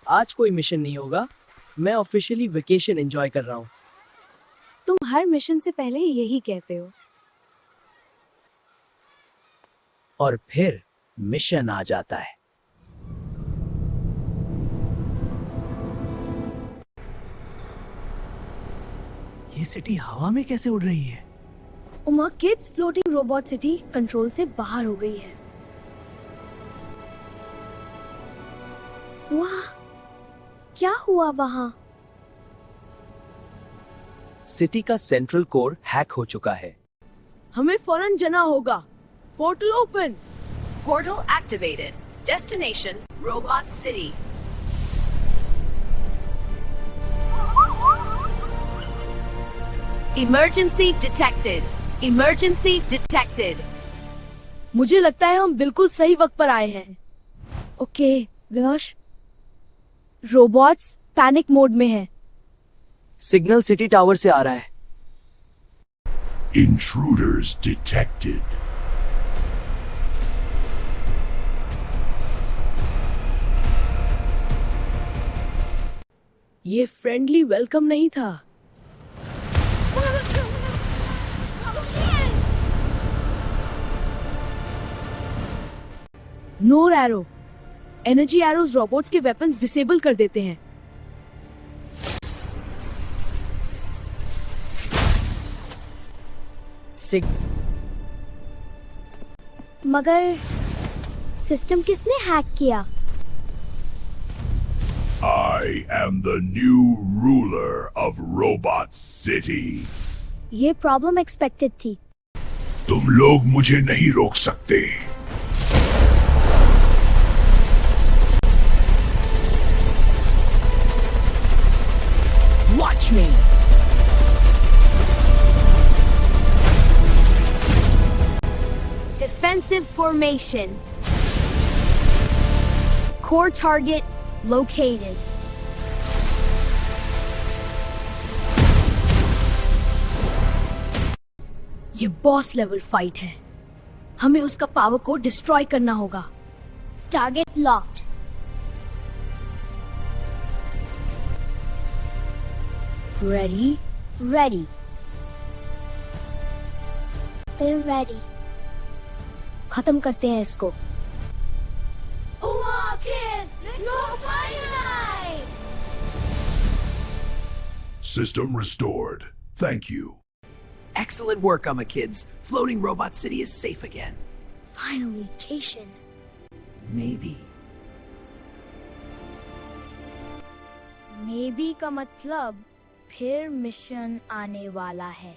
आज कोई मिशन नहीं होगा, मैं ऑफिशियली वेकेशन एंजॉय कर रहा हूँ। तुम हर मिशन से पहले यही कहते हो। और फिर मिशन आ जाता है। ये सिटी हवा में कैसे उड़ रही है? Uma, kids floating robot city control से बाहर हो गई है। वाह, क्या हुआ वहाँ? सिटी का सेंट्रल कोर हैक हो चुका है। हमें फौरन जाना होगा। Portal open. Portal activated. Destination, Robot City. Emergency detected. Emergency detected. मुझे लगता है हम बिल्कुल सही वक्त पर आए हैं। ओके विनाश, रोबोट्स पैनिक मोड में हैं। सिग्नल सिटी टावर से आ रहा है। Intruders detected. ये फ्रेंडली वेलकम नहीं था। नोर एरो। एनर्जी एरोज रोबोट्स के वेपन्स डिसेबल कर देते हैं। मगर सिस्टम किसने हैक किया? I am the new ruler of Robot City. ये प्रॉब्लम एक्सपेक्टेड थी। तुम लोग मुझे नहीं रोक सकते। Watch me. Defensive formation. Core target located. ये बॉस लेवल फाइट है। हमें उसका पावर को डिस्ट्रॉय करना होगा। Target locked. Ready? Ready. They're ready. खत्म करते हैं इसको। System restored. Thank you. Excellent work, Amma kids. Floating Robot City is safe again. Finally, vacation. Maybe. Maybe का मतलब फिर मिशन आने वाला है।